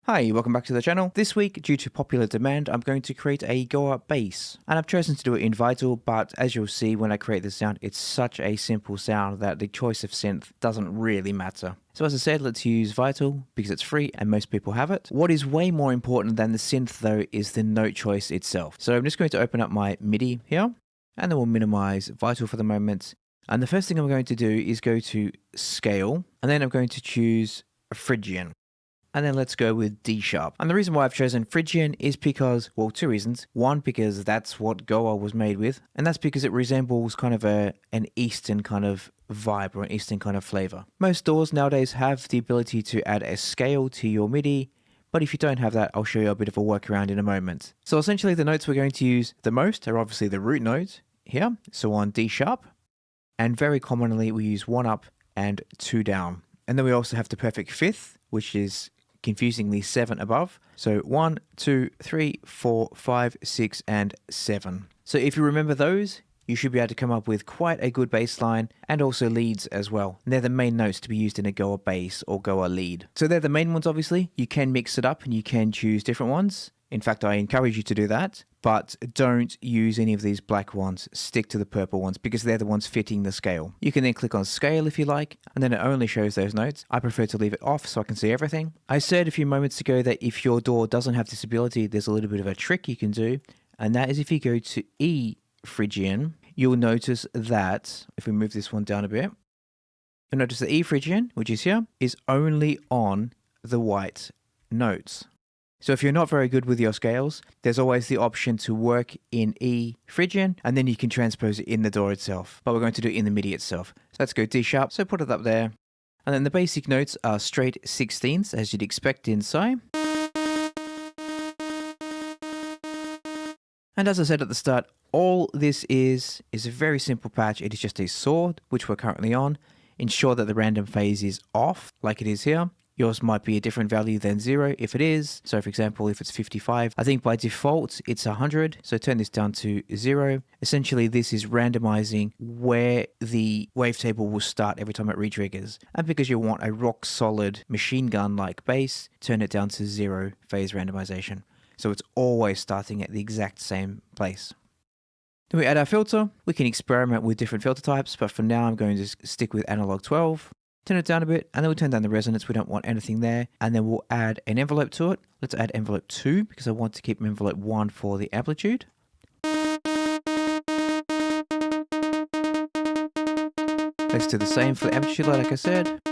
Hi, welcome back to the channel. This week, due to popular demand, I'm going to create a Goa Bass. And I've chosen to do it in Vital, but as you'll see when I create this sound, it's such a simple sound that the choice of synth doesn't really matter. So as I said, let's use Vital because it's free and most people have it. What is way more important than the synth though is the note choice itself. So I'm just going to open up my MIDI here, and then we'll minimize Vital for the moment. And the first thing I'm going to do is go to Scale, and then I'm going to choose Phrygian. And then let's go with D sharp. And the reason why I've chosen Phrygian is because, well, two reasons. One, because that's what Goa was made with. And that's because it resembles kind of an Eastern kind of vibe or an Eastern kind of flavor. Most DAWs nowadays have the ability to add a scale to your MIDI. But if you don't have that, I'll show you a bit of a workaround in a moment. So essentially the notes we're going to use the most are obviously the root note here. So on D sharp. And very commonly we use 1 up and 2 down. And then we also have the perfect fifth, which is confusingly 7 above. So 1, 2, 3, 4, 5, 6, and 7. So if you remember those, you should be able to come up with quite a good bass line and also leads as well. And they're the main notes to be used in a Goa bass or Goa lead. So they're the main ones, obviously. You can mix it up and you can choose different ones. In fact, I encourage you to do that, but don't use any of these black ones. Stick to the purple ones because they're the ones fitting the scale. You can then click on scale if you like, and then it only shows those notes. I prefer to leave it off so I can see everything. I said a few moments ago that if your DAW doesn't have this ability, there's a little bit of a trick you can do, and that is if you go to E Phrygian, you'll notice that, if we move this one down a bit, you'll notice that E Phrygian, which is here, is only on the white notes. So if you're not very good with your scales, there's always the option to work in E Phrygian, and then you can transpose it in the DAW itself. But we're going to do it in the MIDI itself. So let's go D sharp, so put it up there. And then the basic notes are straight 16ths, as you'd expect in Psy. And as I said at the start, all this is a very simple patch. It is just a saw, which we're currently on. Ensure that the random phase is off, like it is here. Yours might be a different value than 0 if it is. So for example, if it's 55, I think by default it's 100. So turn this down to 0. Essentially, this is randomizing where the wavetable will start every time it re-triggers. And because you want a rock solid machine gun like bass, turn it down to 0 phase randomization. So it's always starting at the exact same place. Then we add our filter. We can experiment with different filter types, but for now I'm going to stick with analog 12. Turn it down a bit, and then we'll turn down the resonance. We don't want anything there. And then we'll add an envelope to it. Let's add envelope 2, because I want to keep envelope 1 for the amplitude. Let's do the same for the amplitude, like I said.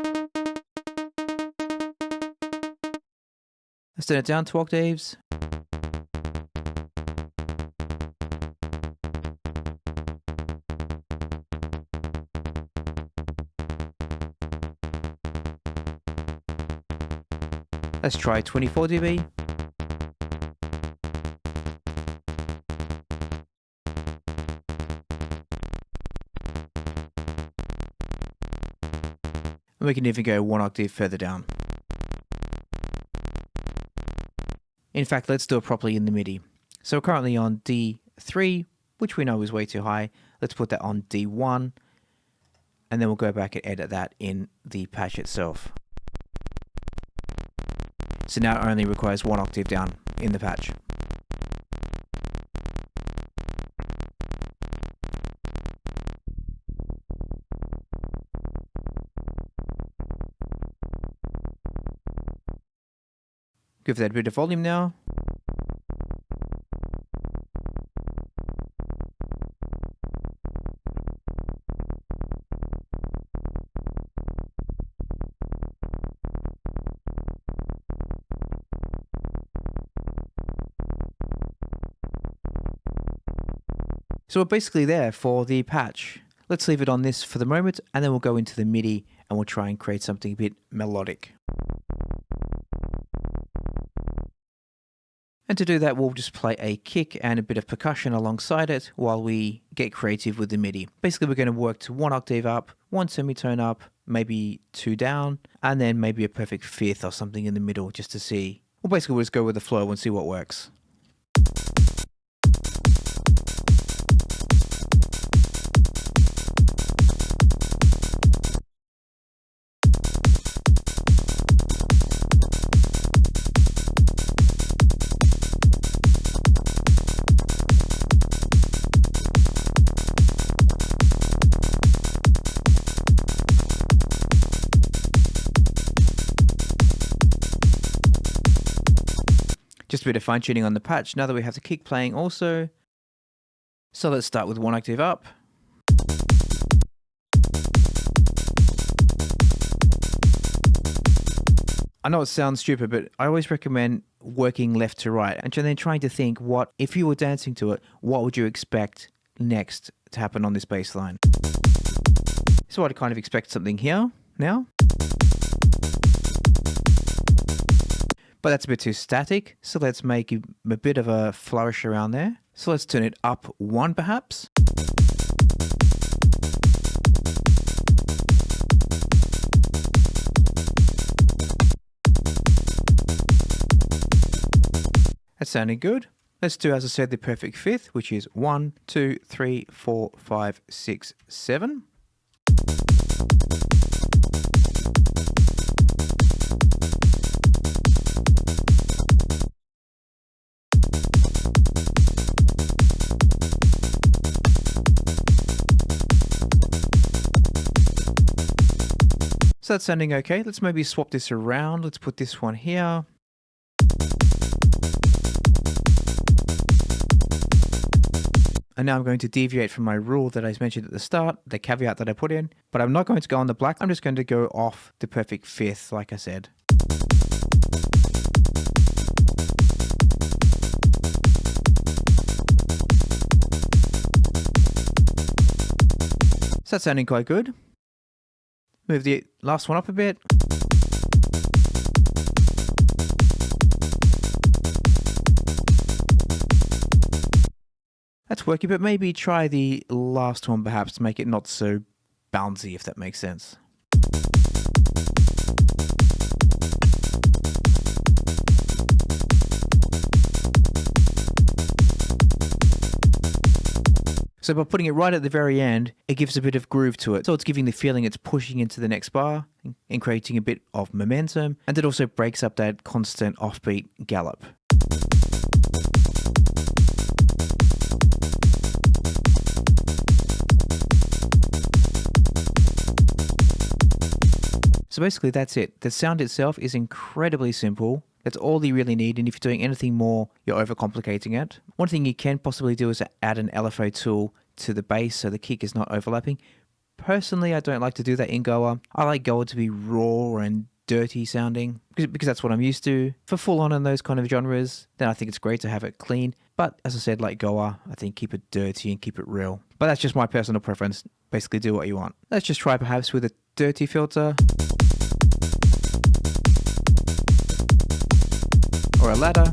Let's turn it down 2 octaves. Let's try 24 dB. And we can even go 1 octave further down. In fact, let's do it properly in the MIDI. So we're currently on D3, which we know is way too high. Let's put that on D1, and then we'll go back and edit that in the patch itself. So now it only requires 1 octave down in the patch. Give that a bit of volume now. So we're basically there for the patch. Let's leave it on this for the moment, and then we'll go into the MIDI and we'll try and create something a bit melodic. And to do that, we'll just play a kick and a bit of percussion alongside it while we get creative with the MIDI. Basically, we're going to work to 1 octave up, 1 semitone up, maybe 2 down, and then maybe a perfect fifth or something in the middle just to see. Well, basically, we'll just go with the flow and see what works. Just a bit of fine tuning on the patch now that we have the kick playing also. So let's start with 1 octave up. I know it sounds stupid, but I always recommend working left to right and then trying to think what, if you were dancing to it, what would you expect next to happen on this bass line? So I'd kind of expect something here now. But that's a bit too static, so let's make a bit of a flourish around there. So let's turn it up 1 perhaps. That's sounding good. Let's do, as I said, the perfect fifth, which is 1, 2, 3, 4, 5, 6, 7. So that's sounding okay. Let's maybe swap this around. Let's put this one here. And now I'm going to deviate from my rule that I mentioned at the start, the caveat that I put in, but I'm not going to go on the black. I'm just going to go off the perfect fifth, like I said. So that's sounding quite good. Move the last one up a bit. That's working, but maybe try the last one perhaps to make it not so bouncy, if that makes sense. So by putting it right at the very end, it gives a bit of groove to it. So it's giving the feeling it's pushing into the next bar and creating a bit of momentum. And it also breaks up that constant offbeat gallop. So basically that's it. The sound itself is incredibly simple. That's all you really need, and if you're doing anything more, you're overcomplicating it. One thing you can possibly do is add an LFO tool to the bass so the kick is not overlapping. Personally, I don't like to do that in Goa. I like Goa to be raw and dirty sounding, because that's what I'm used to. For full on in those kind of genres, then I think it's great to have it clean. But as I said, like Goa, I think keep it dirty and keep it real. But that's just my personal preference. Basically do what you want. Let's just try perhaps with a dirty filter. Or a ladder.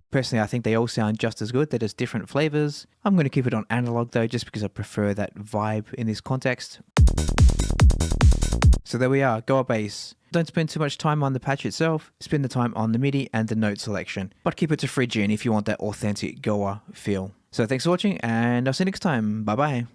Personally, I think they all sound just as good. They're just different flavors. I'm going to keep it on analog though, just because I prefer that vibe in this context. So there we are, Goa Bass. Don't spend too much time on the patch itself, spend the time on the MIDI and the note selection. But keep it to Phrygian if you want that authentic Goa feel. So thanks for watching, and I'll see you next time. Bye bye.